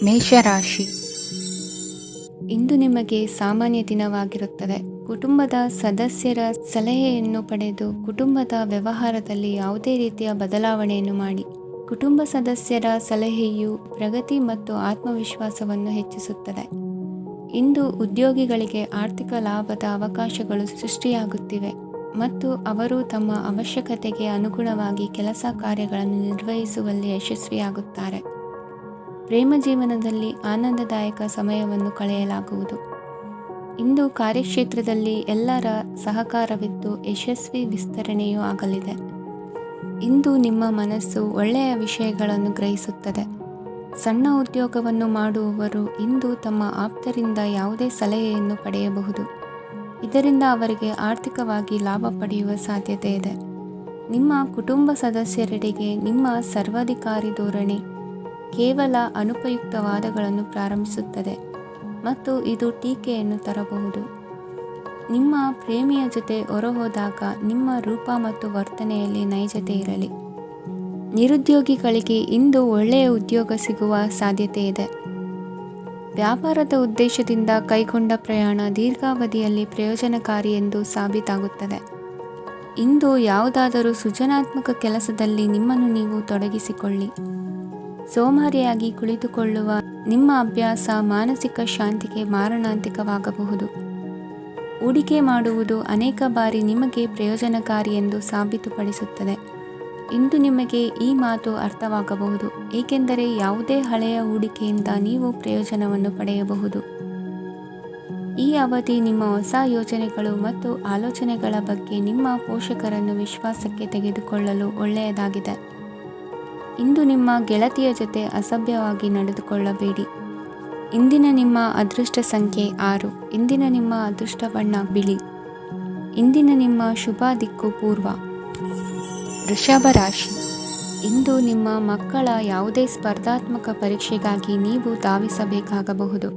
ಮೇಷರಾಶಿ. ಇಂದು ನಿಮಗೆ ಸಾಮಾನ್ಯ ದಿನವಾಗಿರುತ್ತದೆ. ಕುಟುಂಬದ ಸದಸ್ಯರ ಸಲಹೆಯನ್ನು ಪಡೆದು ಕುಟುಂಬದ ವ್ಯವಹಾರದಲ್ಲಿ ಯಾವುದೇ ರೀತಿಯ ಬದಲಾವಣೆಯನ್ನು ಮಾಡಿ. ಕುಟುಂಬ ಸದಸ್ಯರ ಸಲಹೆಯು ಪ್ರಗತಿ ಮತ್ತು ಆತ್ಮವಿಶ್ವಾಸವನ್ನು ಹೆಚ್ಚಿಸುತ್ತದೆ. ಇಂದು ಉದ್ಯೋಗಿಗಳಿಗೆ ಆರ್ಥಿಕ ಲಾಭದ ಅವಕಾಶಗಳು ಸೃಷ್ಟಿಯಾಗುತ್ತಿವೆ ಮತ್ತು ಅವರು ತಮ್ಮ ಅವಶ್ಯಕತೆಗೆ ಅನುಗುಣವಾಗಿ ಕೆಲಸ ಕಾರ್ಯಗಳನ್ನು ನಿರ್ವಹಿಸುವಲ್ಲಿ ಯಶಸ್ವಿಯಾಗುತ್ತಾರೆ. ಪ್ರೇಮ ಜೀವನದಲ್ಲಿ ಆನಂದದಾಯಕ ಸಮಯವನ್ನು ಕಳೆಯಲಾಗುವುದು. ಇಂದು ಕಾರ್ಯಕ್ಷೇತ್ರದಲ್ಲಿ ಎಲ್ಲರ ಸಹಕಾರವಿದ್ದು ಯಶಸ್ವಿ ವಿಸ್ತರಣೆಯೂ ಆಗಲಿದೆ. ಇಂದು ನಿಮ್ಮ ಮನಸ್ಸು ಒಳ್ಳೆಯ ವಿಷಯಗಳನ್ನು ಗ್ರಹಿಸುತ್ತದೆ. ಸಣ್ಣ ಉದ್ಯೋಗವನ್ನು ಮಾಡುವವರು ಇಂದು ತಮ್ಮ ಆಪ್ತರಿಂದ ಯಾವುದೇ ಸಲಹೆಯನ್ನು ಪಡೆಯಬಹುದು. ಇದರಿಂದ ಅವರಿಗೆ ಆರ್ಥಿಕವಾಗಿ ಲಾಭ ಪಡೆಯುವ ಸಾಧ್ಯತೆ ಇದೆ. ನಿಮ್ಮ ಕುಟುಂಬ ಸದಸ್ಯರೆಡೆಗೆ ನಿಮ್ಮ ಸರ್ವಾಧಿಕಾರಿ ಧೋರಣೆ ಕೇವಲ ಅನುಪಯುಕ್ತ ವಾದಗಳನ್ನು ಪ್ರಾರಂಭಿಸುತ್ತದೆ ಮತ್ತು ಇದು ಟೀಕೆಯನ್ನು ತರಬಹುದು. ನಿಮ್ಮ ಪ್ರೇಮಿಯ ಜೊತೆ ಹೊರಹೋದಾಗ ನಿಮ್ಮ ರೂಪ ಮತ್ತು ವರ್ತನೆಯಲ್ಲಿ ನೈಜತೆ ಇರಲಿ. ನಿರುದ್ಯೋಗಿಗಳಿಗೆ ಇಂದು ಒಳ್ಳೆಯ ಉದ್ಯೋಗ ಸಿಗುವ ಸಾಧ್ಯತೆ ಇದೆ. ವ್ಯಾಪಾರದ ಉದ್ದೇಶದಿಂದ ಕೈಗೊಂಡ ಪ್ರಯಾಣ ದೀರ್ಘಾವಧಿಯಲ್ಲಿ ಪ್ರಯೋಜನಕಾರಿ ಎಂದು ಸಾಬೀತಾಗುತ್ತದೆ. ಇಂದು ಯಾವುದಾದರೂ ಸೃಜನಾತ್ಮಕ ಕೆಲಸದಲ್ಲಿ ನಿಮ್ಮನ್ನು ನೀವು ತೊಡಗಿಸಿಕೊಳ್ಳಿ. ಸೋಮಾರಿಯಾಗಿ ಕುಳಿತುಕೊಳ್ಳುವ ನಿಮ್ಮ ಅಭ್ಯಾಸ ಮಾನಸಿಕ ಶಾಂತಿಗೆ ಮಾರಣಾಂತಿಕವಾಗಬಹುದು. ಹೂಡಿಕೆ ಮಾಡುವುದು ಅನೇಕ ಬಾರಿ ನಿಮಗೆ ಪ್ರಯೋಜನಕಾರಿ ಎಂದು ಸಾಬೀತುಪಡಿಸುತ್ತದೆ. ಇಂದು ನಿಮಗೆ ಈ ಮಾತು ಅರ್ಥವಾಗಬಹುದು, ಏಕೆಂದರೆ ಯಾವುದೇ ಹಳೆಯ ಹೂಡಿಕೆಯಿಂದ ನೀವು ಪ್ರಯೋಜನವನ್ನು ಪಡೆಯಬಹುದು. ಈ ಅವಧಿ ನಿಮ್ಮ ಹೊಸ ಯೋಜನೆಗಳು ಮತ್ತು ಆಲೋಚನೆಗಳ ಬಗ್ಗೆ ನಿಮ್ಮ ಪೋಷಕರನ್ನು ವಿಶ್ವಾಸಕ್ಕೆ ತೆಗೆದುಕೊಳ್ಳಲು ಒಳ್ಳೆಯದಾಗಿದೆ. ಇಂದು ನಿಮ್ಮ ಗೆಳತಿಯ ಜೊತೆ ಅಸಭ್ಯವಾಗಿ ನಡೆದುಕೊಳ್ಳಬೇಡಿ. ಇಂದಿನ ನಿಮ್ಮ ಅದೃಷ್ಟ ಸಂಖ್ಯೆ 6. ಇಂದಿನ ನಿಮ್ಮ ಅದೃಷ್ಟ ಬಣ್ಣ ಬಿಳಿ. ಇಂದಿನ ನಿಮ್ಮ ಶುಭ ದಿಕ್ಕು ಪೂರ್ವ. ವೃಷಭ ರಾಶಿ. ಇಂದು ನಿಮ್ಮ ಮಕ್ಕಳ ಯಾವುದೇ ಸ್ಪರ್ಧಾತ್ಮಕ ಪರೀಕ್ಷೆಗಾಗಿ ನೀವು ಧಾವಿಸಬೇಕಾಗಬಹುದು.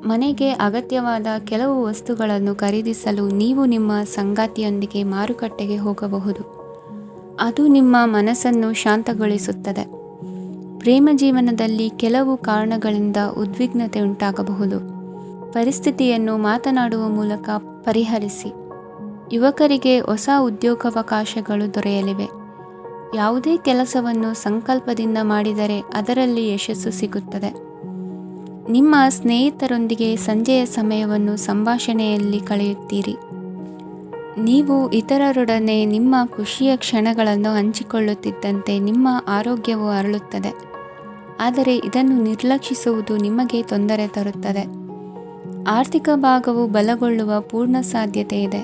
ಮನೆಗೆ ಅಗತ್ಯವಾದ ಕೆಲವು ವಸ್ತುಗಳನ್ನು ಖರೀದಿಸಲು ನೀವು ನಿಮ್ಮ ಸಂಗಾತಿಯೊಂದಿಗೆ ಮಾರುಕಟ್ಟೆಗೆ ಹೋಗಬಹುದು. ಅದು ನಿಮ್ಮ ಮನಸ್ಸನ್ನು ಶಾಂತಗೊಳಿಸುತ್ತದೆ. ಪ್ರೇಮ ಜೀವನದಲ್ಲಿ ಕೆಲವು ಕಾರಣಗಳಿಂದ ಉದ್ವಿಗ್ನತೆ ಉಂಟಾಗಬಹುದು. ಪರಿಸ್ಥಿತಿಯನ್ನು ಮಾತನಾಡುವ ಮೂಲಕ ಪರಿಹರಿಸಿ. ಯುವಕರಿಗೆ ಹೊಸ ಉದ್ಯೋಗಾವಕಾಶಗಳು ದೊರೆಯಲಿವೆ. ಯಾವುದೇ ಕೆಲಸವನ್ನು ಸಂಕಲ್ಪದಿಂದ ಮಾಡಿದರೆ ಅದರಲ್ಲಿ ಯಶಸ್ಸು ಸಿಗುತ್ತದೆ. ನಿಮ್ಮ ಸ್ನೇಹಿತರೊಂದಿಗೆ ಸಂಜೆಯ ಸಮಯವನ್ನು ಸಂಭಾಷಣೆಯಲ್ಲಿ ಕಳೆಯುತ್ತೀರಿ. ನೀವು ಇತರರೊಡನೆ ನಿಮ್ಮ ಖುಷಿಯ ಕ್ಷಣಗಳನ್ನು ಹಂಚಿಕೊಳ್ಳುತ್ತಿದ್ದಂತೆ ನಿಮ್ಮ ಆರೋಗ್ಯವು ಅರಳುತ್ತದೆ. ಆದರೆ ಇದನ್ನು ನಿರ್ಲಕ್ಷಿಸುವುದು ನಿಮಗೆ ತೊಂದರೆ ತರುತ್ತದೆ. ಆರ್ಥಿಕ ಭಾಗವು ಬಲಗೊಳ್ಳುವ ಪೂರ್ಣ ಸಾಧ್ಯತೆ ಇದೆ.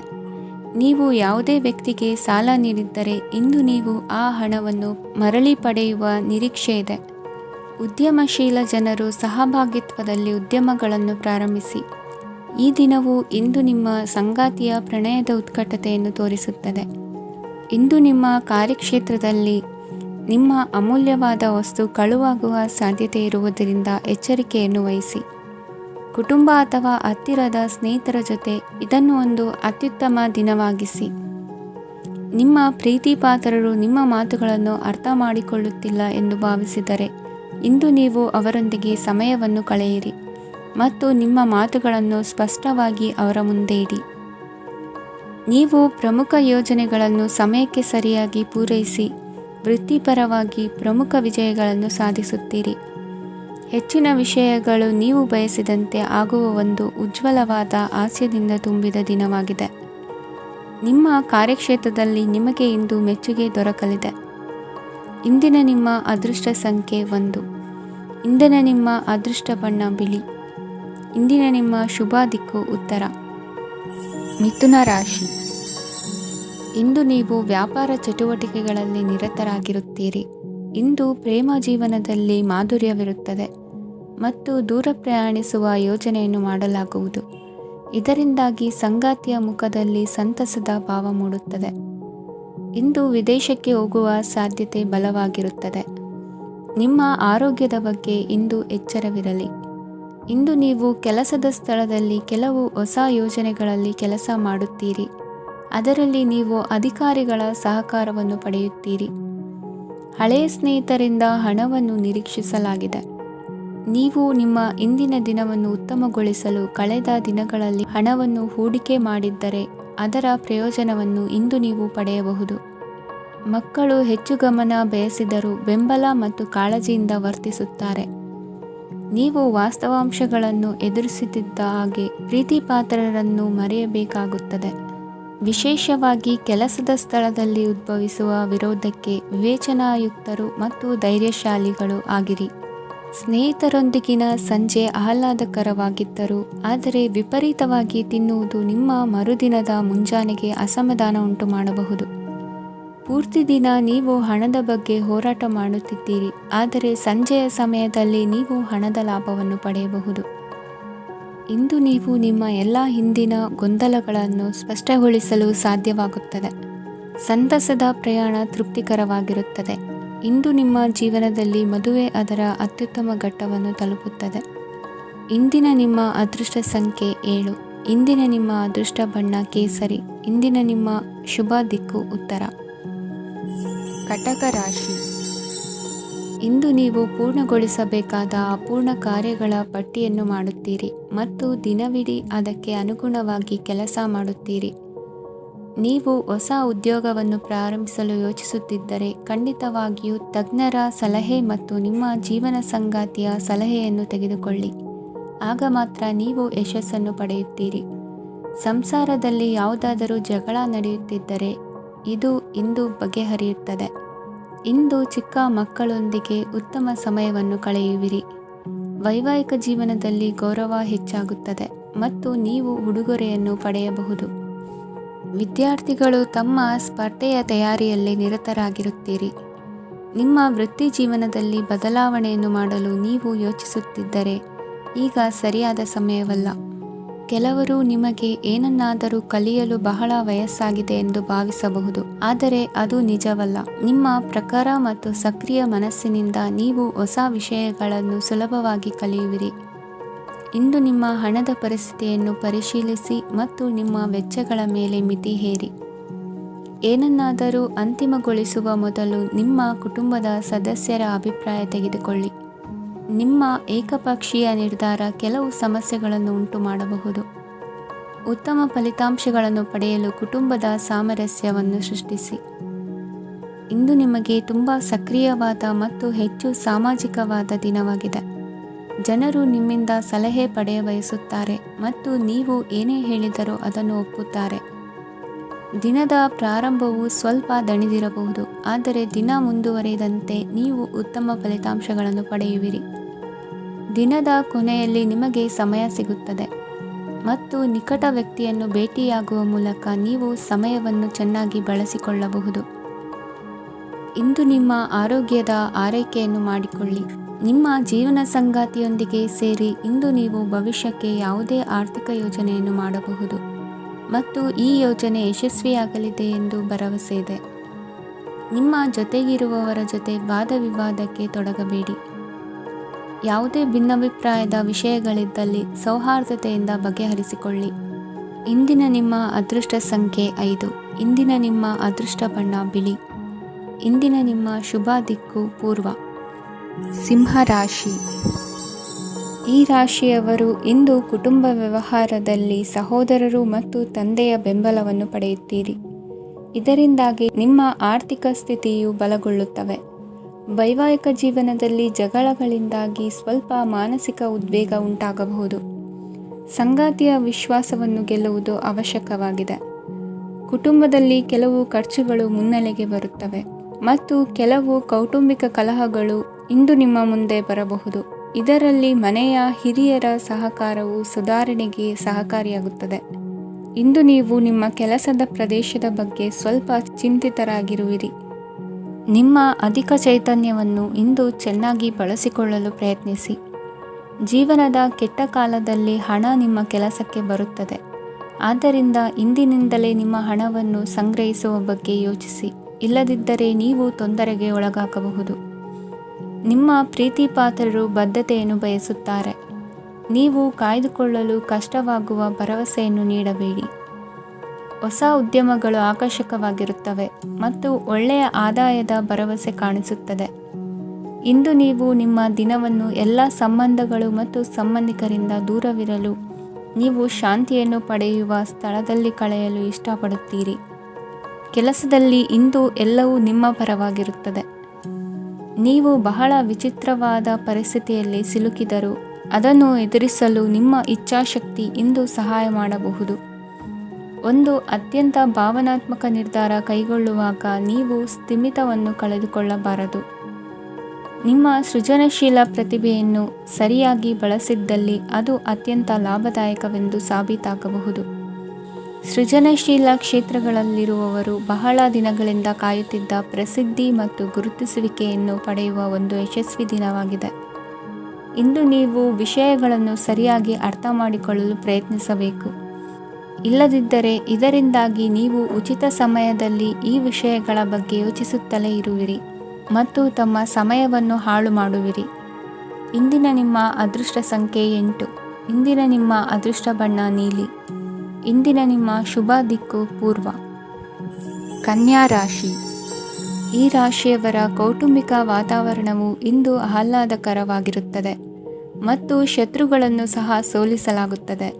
ನೀವು ಯಾವುದೇ ವ್ಯಕ್ತಿಗೆ ಸಾಲ ನೀಡಿದ್ದರೆ ಇಂದು ನೀವು ಆ ಹಣವನ್ನು ಮರಳಿ ಪಡೆಯುವ ನಿರೀಕ್ಷೆ ಇದೆ. ಉದ್ಯಮಶೀಲ ಜನರು ಸಹಭಾಗಿತ್ವದಲ್ಲಿ ಉದ್ಯಮಗಳನ್ನು ಪ್ರಾರಂಭಿಸಿ. ಈ ದಿನವು ಇಂದು ನಿಮ್ಮ ಸಂಗಾತಿಯ ಪ್ರಣಯದ ಉತ್ಕಟತೆಯನ್ನು ತೋರಿಸುತ್ತದೆ. ಇಂದು ನಿಮ್ಮ ಕಾರ್ಯಕ್ಷೇತ್ರದಲ್ಲಿ ನಿಮ್ಮ ಅಮೂಲ್ಯವಾದ ವಸ್ತು ಕಳುವಾಗುವ ಸಾಧ್ಯತೆ ಇರುವುದರಿಂದ ಎಚ್ಚರಿಕೆಯನ್ನು ವಹಿಸಿ. ಕುಟುಂಬ ಅಥವಾ ಹತ್ತಿರದ ಸ್ನೇಹಿತರ ಜೊತೆ ಇದನ್ನು ಒಂದು ಅತ್ಯುತ್ತಮ ದಿನವಾಗಿಸಿ. ನಿಮ್ಮ ಪ್ರೀತಿ ಪಾತ್ರರು ನಿಮ್ಮ ಮಾತುಗಳನ್ನು ಅರ್ಥ ಮಾಡಿಕೊಳ್ಳುತ್ತಿಲ್ಲ ಎಂದು ಭಾವಿಸಿದರೆ ಇಂದು ನೀವು ಅವರೊಂದಿಗೆ ಸಮಯವನ್ನು ಕಳೆಯಿರಿ ಮತ್ತು ನಿಮ್ಮ ಮಾತುಗಳನ್ನು ಸ್ಪಷ್ಟವಾಗಿ ಅವರ ಮುಂದೆ ಇಡಿ. ನೀವು ಪ್ರಮುಖ ಯೋಜನೆಗಳನ್ನು ಸಮಯಕ್ಕೆ ಸರಿಯಾಗಿ ಪೂರೈಸಿ ವೃತ್ತಿಪರವಾಗಿ ಪ್ರಮುಖ ವಿಜಯಗಳನ್ನು ಸಾಧಿಸುತ್ತೀರಿ. ಹೆಚ್ಚಿನ ವಿಷಯಗಳು ನೀವು ಬಯಸಿದಂತೆ ಆಗುವ ಒಂದು ಉಜ್ವಲವಾದ ಹಾಸ್ಯದಿಂದ ತುಂಬಿದ ದಿನವಾಗಿದೆ. ನಿಮ್ಮ ಕಾರ್ಯಕ್ಷೇತ್ರದಲ್ಲಿ ನಿಮಗೆ ಇಂದು ಮೆಚ್ಚುಗೆ ದೊರಕಲಿದೆ. ಇಂದಿನ ನಿಮ್ಮ ಅದೃಷ್ಟ ಸಂಖ್ಯೆ 1. ಇಂದಿನ ನಿಮ್ಮ ಅದೃಷ್ಟ ಬಣ್ಣ ಬಿಳಿ. ಇಂದಿನ ನಿಮ್ಮ ಶುಭ ದಿಕ್ಕು ಉತ್ತರ. ಮಿಥುನ ರಾಶಿ. ಇಂದು ನೀವು ವ್ಯಾಪಾರ ಚಟುವಟಿಕೆಗಳಲ್ಲಿ ನಿರತರಾಗಿರುತ್ತೀರಿ. ಇಂದು ಪ್ರೇಮ ಜೀವನದಲ್ಲಿ ಮಾಧುರ್ಯವಿರುತ್ತದೆ ಮತ್ತು ದೂರ ಪ್ರಯಾಣಿಸುವ ಯೋಜನೆಯನ್ನು ಮಾಡಲಾಗುವುದು. ಇದರಿಂದಾಗಿ ಸಂಗಾತಿಯ ಮುಖದಲ್ಲಿ ಸಂತಸದ ಭಾವ ಮೂಡುತ್ತದೆ. ಇಂದು ವಿದೇಶಕ್ಕೆ ಹೋಗುವ ಸಾಧ್ಯತೆ ಬಲವಾಗಿರುತ್ತದೆ. ನಿಮ್ಮ ಆರೋಗ್ಯದ ಬಗ್ಗೆ ಇಂದು ಎಚ್ಚರವಿರಲಿ. ಇಂದು ನೀವು ಕೆಲಸದ ಸ್ಥಳದಲ್ಲಿ ಕೆಲವು ಹೊಸ ಯೋಜನೆಗಳಲ್ಲಿ ಕೆಲಸ ಮಾಡುತ್ತೀರಿ. ಅದರಲ್ಲಿ ನೀವು ಅಧಿಕಾರಿಗಳ ಸಹಕಾರವನ್ನು ಪಡೆಯುತ್ತೀರಿ. ಹಳೆಯ ಸ್ನೇಹಿತರಿಂದ ಹಣವನ್ನು ನಿರೀಕ್ಷಿಸಲಾಗಿದೆ. ನೀವು ನಿಮ್ಮ ಇಂದಿನ ದಿನವನ್ನು ಉತ್ತಮಗೊಳಿಸಲು ಕಳೆದ ದಿನಗಳಲ್ಲಿ ಹಣವನ್ನು ಹೂಡಿಕೆ ಮಾಡಿದ್ದರೆ ಅದರ ಪ್ರಯೋಜನವನ್ನು ಇಂದು ನೀವು ಪಡೆಯಬಹುದು. ಮಕ್ಕಳು ಹೆಚ್ಚು ಗಮನ ಬಯಸಿದರೂ ಬೆಂಬಲ ಮತ್ತು ಕಾಳಜಿಯಿಂದ ವರ್ತಿಸುತ್ತಾರೆ. ನೀವು ವಾಸ್ತವಾಂಶಗಳನ್ನು ಎದುರಿಸುತ್ತಿದ್ದ ಹಾಗೆ ಪ್ರೀತಿಪಾತ್ರರನ್ನು ಮರೆಯಬೇಕಾಗುತ್ತದೆ. ವಿಶೇಷವಾಗಿ ಕೆಲಸದ ಸ್ಥಳದಲ್ಲಿ ಉದ್ಭವಿಸುವ ವಿರೋಧಕ್ಕೆ ವಿವೇಚನಾಯುಕ್ತರು ಮತ್ತು ಧೈರ್ಯಶಾಲಿಗಳು ಆಗಿರಿ. ಸ್ನೇಹಿತರೊಂದಿಗಿನ ಸಂಜೆ ಆಹ್ಲಾದಕರವಾಗಿದ್ದರೂ ಆದರೆ ವಿಪರೀತವಾಗಿ ತಿನ್ನುವುದು ನಿಮ್ಮ ಮರುದಿನದ ಮುಂಜಾನೆಗೆ ಅಸಮಾಧಾನ ಉಂಟು ಮಾಡಬಹುದು. ಪೂರ್ತಿ ದಿನ ನೀವು ಹಣದ ಬಗ್ಗೆ ಹೋರಾಟ ಮಾಡುತ್ತಿದ್ದೀರಿ, ಆದರೆ ಸಂಜೆಯ ಸಮಯದಲ್ಲಿ ನೀವು ಹಣದ ಲಾಭವನ್ನು ಪಡೆಯಬಹುದು. ಇಂದು ನೀವು ನಿಮ್ಮ ಎಲ್ಲ ಹಿಂದಿನ ಗೊಂದಲಗಳನ್ನು ಸ್ಪಷ್ಟಗೊಳಿಸಲು ಸಾಧ್ಯವಾಗುತ್ತದೆ. ಸಂತಸದ ಪ್ರಯಾಣ ತೃಪ್ತಿಕರವಾಗಿರುತ್ತದೆ. ಇಂದು ನಿಮ್ಮ ಜೀವನದಲ್ಲಿ ಮದುವೆ ಅದರ ಅತ್ಯುತ್ತಮ ಘಟ್ಟವನ್ನು ತಲುಪುತ್ತದೆ. ಇಂದಿನ ನಿಮ್ಮ ಅದೃಷ್ಟ ಸಂಖ್ಯೆ 7. ಇಂದಿನ ನಿಮ್ಮ ಅದೃಷ್ಟ ಬಣ್ಣ ಕೇಸರಿ. ಇಂದಿನ ನಿಮ್ಮ ಶುಭ ದಿಕ್ಕು ಉತ್ತರ. ಕಟಕ ರಾಶಿ. ಇಂದು ನೀವು ಪೂರ್ಣಗೊಳಿಸಬೇಕಾದ ಅಪೂರ್ಣ ಕಾರ್ಯಗಳ ಪಟ್ಟಿಯನ್ನು ಮಾಡುತ್ತೀರಿ ಮತ್ತು ದಿನವಿಡೀ ಅದಕ್ಕೆ ಅನುಗುಣವಾಗಿ ಕೆಲಸ ಮಾಡುತ್ತೀರಿ. ನೀವು ಹೊಸ ಉದ್ಯೋಗವನ್ನು ಪ್ರಾರಂಭಿಸಲು ಯೋಚಿಸುತ್ತಿದ್ದರೆ ಖಂಡಿತವಾಗಿಯೂ ತಜ್ಞರ ಸಲಹೆ ಮತ್ತು ನಿಮ್ಮ ಜೀವನ ಸಂಗಾತಿಯ ಸಲಹೆಯನ್ನು ತೆಗೆದುಕೊಳ್ಳಿ. ಆಗ ಮಾತ್ರ ನೀವು ಯಶಸ್ಸನ್ನು ಪಡೆಯುತ್ತೀರಿ. ಸಂಸಾರದಲ್ಲಿ ಯಾವುದಾದರೂ ಜಗಳ ನಡೆಯುತ್ತಿದ್ದರೆ ಇದು ಇಂದು ಬಗೆಹರಿಯುತ್ತದೆ. ಇಂದು ಚಿಕ್ಕ ಮಕ್ಕಳೊಂದಿಗೆ ಉತ್ತಮ ಸಮಯವನ್ನು ಕಳೆಯುವಿರಿ. ವೈವಾಹಿಕ ಜೀವನದಲ್ಲಿ ಗೌರವ ಹೆಚ್ಚಾಗುತ್ತದೆ ಮತ್ತು ನೀವು ಉಡುಗೊರೆಯನ್ನು ಪಡೆಯಬಹುದು. ವಿದ್ಯಾರ್ಥಿಗಳು ತಮ್ಮ ಸ್ಪರ್ಧೆಯ ತಯಾರಿಯಲ್ಲಿ ನಿರತರಾಗಿರುತ್ತೀರಿ. ನಿಮ್ಮ ವೃತ್ತಿ ಜೀವನದಲ್ಲಿ ಬದಲಾವಣೆಯನ್ನು ಮಾಡಲು ನೀವು ಯೋಚಿಸುತ್ತಿದ್ದರೆ ಈಗ ಸರಿಯಾದ ಸಮಯವಲ್ಲ. ಕೆಲವರು ನಿಮಗೆ ಏನನ್ನಾದರೂ ಕಲಿಯಲು ಬಹಳ ವಯಸ್ಸಾಗಿದೆ ಎಂದು ಭಾವಿಸಬಹುದು, ಆದರೆ ಅದು ನಿಜವಲ್ಲ. ನಿಮ್ಮ ಪ್ರಖರ ಮತ್ತು ಸಕ್ರಿಯ ಮನಸ್ಸಿನಿಂದ ನೀವು ಹೊಸ ವಿಷಯಗಳನ್ನು ಸುಲಭವಾಗಿ ಕಲಿಯುವಿರಿ. ಇಂದು ನಿಮ್ಮ ಹಣದ ಪರಿಸ್ಥಿತಿಯನ್ನು ಪರಿಶೀಲಿಸಿ ಮತ್ತು ನಿಮ್ಮ ವೆಚ್ಚಗಳ ಮೇಲೆ ಮಿತಿ ಹೇರಿ. ಏನನ್ನಾದರೂ ಅಂತಿಮಗೊಳಿಸುವ ಮೊದಲು ನಿಮ್ಮ ಕುಟುಂಬದ ಸದಸ್ಯರ ಅಭಿಪ್ರಾಯ ತೆಗೆದುಕೊಳ್ಳಿ. ನಿಮ್ಮ ಏಕಪಕ್ಷೀಯ ನಿರ್ಧಾರ ಕೆಲವು ಸಮಸ್ಯೆಗಳನ್ನು ಉಂಟು ಮಾಡಬಹುದು. ಉತ್ತಮ ಫಲಿತಾಂಶಗಳನ್ನು ಪಡೆಯಲು ಕುಟುಂಬದ ಸಾಮರಸ್ಯವನ್ನು ಸೃಷ್ಟಿಸಿ. ಇಂದು ನಿಮಗೆ ತುಂಬ ಸಕ್ರಿಯವಾದ ಮತ್ತು ಹೆಚ್ಚು ಸಾಮಾಜಿಕವಾದ ದಿನವಾಗಿದೆ. ಜನರು ನಿಮ್ಮಿಂದ ಸಲಹೆ ಪಡೆಯ ಬಯಸುತ್ತಾರೆ ಮತ್ತು ನೀವು ಏನೇ ಹೇಳಿದರೂ ಅದನ್ನು ಒಪ್ಪುತ್ತಾರೆ. ದಿನದ ಪ್ರಾರಂಭವು ಸ್ವಲ್ಪ ದಣಿದಿರಬಹುದು, ಆದರೆ ದಿನ ಮುಂದುವರಿದಂತೆ ನೀವು ಉತ್ತಮ ಫಲಿತಾಂಶಗಳನ್ನು ಪಡೆಯುವಿರಿ. ದಿನದ ಕೊನೆಯಲ್ಲಿ ನಿಮಗೆ ಸಮಯ ಸಿಗುತ್ತದೆ ಮತ್ತು ನಿಕಟ ವ್ಯಕ್ತಿಯನ್ನು ಭೇಟಿಯಾಗುವ ಮೂಲಕ ನೀವು ಸಮಯವನ್ನು ಚೆನ್ನಾಗಿ ಬಳಸಿಕೊಳ್ಳಬಹುದು. ಇಂದು ನಿಮ್ಮ ಆರೋಗ್ಯದ ಆರೈಕೆಯನ್ನು ಮಾಡಿಕೊಳ್ಳಿ. ನಿಮ್ಮ ಜೀವನ ಸಂಗಾತಿಯೊಂದಿಗೆ ಸೇರಿ ಇಂದು ನೀವು ಭವಿಷ್ಯಕ್ಕೆ ಯಾವುದೇ ಆರ್ಥಿಕ ಯೋಜನೆಯನ್ನು ಮಾಡಬಹುದು ಮತ್ತು ಈ ಯೋಜನೆ ಯಶಸ್ವಿಯಾಗಲಿದೆ ಎಂದು ಭರವಸೆ ಇದೆ. ನಿಮ್ಮ ಜೊತೆಗಿರುವವರ ಜೊತೆ ವಾದ ವಿವಾದಕ್ಕೆ ತೊಡಗಬೇಡಿ. ಯಾವುದೇ ಭಿನ್ನಾಭಿಪ್ರಾಯದ ವಿಷಯಗಳಿದ್ದಲ್ಲಿ ಸೌಹಾರ್ದತೆಯಿಂದ ಬಗೆಹರಿಸಿಕೊಳ್ಳಿ. ಇಂದಿನ ನಿಮ್ಮ ಅದೃಷ್ಟ ಸಂಖ್ಯೆ 5. ಇಂದಿನ ನಿಮ್ಮ ಅದೃಷ್ಟ ಬಣ್ಣ ಬಿಳಿ. ಇಂದಿನ ನಿಮ್ಮ ಶುಭ ದಿಕ್ಕು ಪೂರ್ವ. ಸಿಂಹ ರಾಶಿ. ಈ ರಾಶಿಯವರು ಇಂದು ಕುಟುಂಬ ವ್ಯವಹಾರದಲ್ಲಿ ಸಹೋದರರು ಮತ್ತು ತಂದೆಯ ಬೆಂಬಲವನ್ನು ಪಡೆಯುತ್ತೀರಿ. ಇದರಿಂದಾಗಿ ನಿಮ್ಮ ಆರ್ಥಿಕ ಸ್ಥಿತಿಯು ಬಲಗೊಳ್ಳುತ್ತವೆ. ವೈವಾಹಿಕ ಜೀವನದಲ್ಲಿ ಜಗಳಗಳಿಂದಾಗಿ ಸ್ವಲ್ಪ ಮಾನಸಿಕ ಉದ್ವೇಗ ಉಂಟಾಗಬಹುದು. ಸಂಗಾತಿಯ ವಿಶ್ವಾಸವನ್ನು ಗೆಲ್ಲುವುದು ಅವಶ್ಯಕವಾಗಿದೆ. ಕುಟುಂಬದಲ್ಲಿ ಕೆಲವು ಖರ್ಚುಗಳು ಮುನ್ನೆಲೆಗೆ ಬರುತ್ತವೆ ಮತ್ತು ಕೆಲವು ಕೌಟುಂಬಿಕ ಕಲಹಗಳು ಇಂದು ನಿಮ್ಮ ಮುಂದೆ ಬರಬಹುದು. ಇದರಲ್ಲಿ ಮನೆಯ ಹಿರಿಯರ ಸಹಕಾರವು ಸುಧಾರಣೆಗೆ ಸಹಕಾರಿಯಾಗುತ್ತದೆ. ಇಂದು ನೀವು ನಿಮ್ಮ ಕೆಲಸದ ಪ್ರದೇಶದ ಬಗ್ಗೆ ಸ್ವಲ್ಪ ಚಿಂತಿತರಾಗಿರುವಿರಿ. ನಿಮ್ಮ ಅಧಿಕ ಚೈತನ್ಯವನ್ನು ಇಂದು ಚೆನ್ನಾಗಿ ಬಳಸಿಕೊಳ್ಳಲು ಪ್ರಯತ್ನಿಸಿ. ಜೀವನದ ಕೆಟ್ಟ ಕಾಲದಲ್ಲಿ ಹಣ ನಿಮ್ಮ ಕೆಲಸಕ್ಕೆ ಬರುತ್ತದೆ. ಆದ್ದರಿಂದ ಇಂದಿನಿಂದಲೇ ನಿಮ್ಮ ಹಣವನ್ನು ಸಂಗ್ರಹಿಸುವ ಬಗ್ಗೆ ಯೋಚಿಸಿ. ಇಲ್ಲದಿದ್ದರೆ ನೀವು ತೊಂದರೆಗೆ ಒಳಗಾಗಬಹುದು. ನಿಮ್ಮ ಪ್ರೀತಿಪಾತ್ರರು ಬದ್ಧತೆಯನ್ನು ಬಯಸುತ್ತಾರೆ. ನೀವು ಕಾಯ್ದುಕೊಳ್ಳಲು ಕಷ್ಟವಾಗುವ ಭರವಸೆಯನ್ನು ನೀಡಬೇಡಿ. ಹೊಸ ಉದ್ಯಮಗಳು ಆಕರ್ಷಕವಾಗಿರುತ್ತವೆ ಮತ್ತು ಒಳ್ಳೆಯ ಆದಾಯದ ಭರವಸೆ ಕಾಣಿಸುತ್ತದೆ. ಇಂದು ನೀವು ನಿಮ್ಮ ದಿನವನ್ನು ಎಲ್ಲ ಸಂಬಂಧಗಳು ಮತ್ತು ಸಂಬಂಧಿಕರಿಂದ ದೂರವಿರಲು ನೀವು ಶಾಂತಿಯನ್ನು ಪಡೆಯುವ ಸ್ಥಳದಲ್ಲಿ ಕಳೆಯಲು ಇಷ್ಟಪಡುತ್ತೀರಿ. ಕೆಲಸದಲ್ಲಿ ಇಂದು ಎಲ್ಲವೂ ನಿಮ್ಮ ಪರವಾಗಿರುತ್ತದೆ. ನೀವು ಬಹಳ ವಿಚಿತ್ರವಾದ ಪರಿಸ್ಥಿತಿಯಲ್ಲಿ ಸಿಲುಕಿದರೂ ಅದನ್ನು ಎದುರಿಸಲು ನಿಮ್ಮ ಇಚ್ಛಾಶಕ್ತಿ ಇಂದು ಸಹಾಯ ಮಾಡಬಹುದು. ಒಂದು ಅತ್ಯಂತ ಭಾವನಾತ್ಮಕ ನಿರ್ಧಾರ ಕೈಗೊಳ್ಳುವಾಗ ನೀವು ಸ್ಥಿಮಿತವನ್ನು ಕಳೆದುಕೊಳ್ಳಬಾರದು. ನಿಮ್ಮ ಸೃಜನಶೀಲ ಪ್ರತಿಭೆಯನ್ನು ಸರಿಯಾಗಿ ಬಳಸಿದ್ದಲ್ಲಿ ಅದು ಅತ್ಯಂತ ಲಾಭದಾಯಕವೆಂದು ಸಾಬೀತಾಗಬಹುದು. ಸೃಜನಶೀಲ ಕ್ಷೇತ್ರಗಳಲ್ಲಿರುವವರು ಬಹಳ ದಿನಗಳಿಂದ ಕಾಯುತ್ತಿದ್ದ ಪ್ರಸಿದ್ಧಿ ಮತ್ತು ಗುರುತಿಸುವಿಕೆಯನ್ನು ಪಡೆಯುವ ಒಂದು ಯಶಸ್ವಿ ದಿನವಾಗಿದೆ. ಇಂದು ನೀವು ವಿಷಯಗಳನ್ನು ಸರಿಯಾಗಿ ಅರ್ಥ ಮಾಡಿಕೊಳ್ಳಲು ಪ್ರಯತ್ನಿಸಬೇಕು. ಇಲ್ಲದಿದ್ದರೆ ಇದರಿಂದಾಗಿ ನೀವು ಉಚಿತ ಸಮಯದಲ್ಲಿ ಈ ವಿಷಯಗಳ ಬಗ್ಗೆ ಯೋಚಿಸುತ್ತಲೇ ಇರುವಿರಿ ಮತ್ತು ತಮ್ಮ ಸಮಯವನ್ನು ಹಾಳು ಮಾಡುವಿರಿ. ಇಂದಿನ ನಿಮ್ಮ ಅದೃಷ್ಟ ಸಂಖ್ಯೆ 8. ಇಂದಿನ ನಿಮ್ಮ ಅದೃಷ್ಟ ಬಣ್ಣ ನೀಲಿ. ಇಂದಿನ ನಿಮ್ಮ ಶುಭ ದಿಕ್ಕು ಪೂರ್ವ. ಕನ್ಯಾ ರಾಶಿ. ಈ ರಾಶಿಯವರ ಕೌಟುಂಬಿಕ ವಾತಾವರಣವು ಇಂದು ಆಹ್ಲಾದಕರವಾಗಿರುತ್ತದೆ ಮತ್ತು ಶತ್ರುಗಳನ್ನು ಸಹ ಸೋಲಿಸಲಾಗುತ್ತದೆ.